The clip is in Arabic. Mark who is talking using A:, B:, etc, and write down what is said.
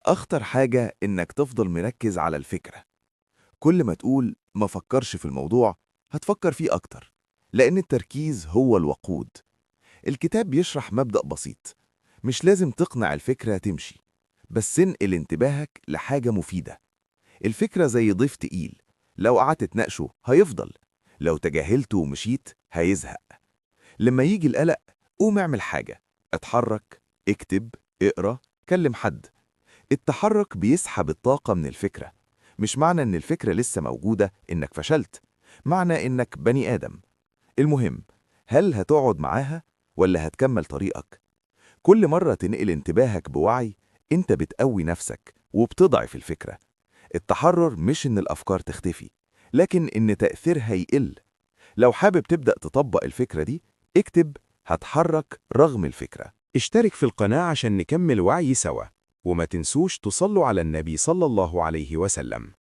A: أخطر حاجة إنك تفضل مركز على الفكرة. كل ما تقول ما فكرش في الموضوع هتفكر فيه أكتر، لأن التركيز هو الوقود. الكتاب بيشرح مبدأ بسيط: مش لازم تقنع الفكرة تمشي، بس انقل انتباهك لحاجة مفيدة. الفكرة زي ضيف تقيل، لو قعدت تناقشه هيفضل، لو تجاهلته ومشيت هيزهق. لما يجي القلق قوم اعمل حاجة، اتحرك، اكتب، اقرأ، كلم حد. التحرك بيسحب الطاقة من الفكرة. مش معنى إن الفكرة لسه موجودة إنك فشلت، معنى إنك بني آدم. المهم، هل هتقعد معاها ولا هتكمل طريقك؟ كل مرة تنقل انتباهك بوعي أنت بتقوي نفسك وبتضعف الفكرة. التحرر مش إن الأفكار تختفي، لكن إن تأثيرها يقل. لو حابب تبدأ تطبق الفكرة دي، اكتب هتحرك رغم الفكرة.
B: اشترك في القناة عشان نكمل وعي سوا، وما تنسوش تصلوا على النبي صلى الله عليه وسلم.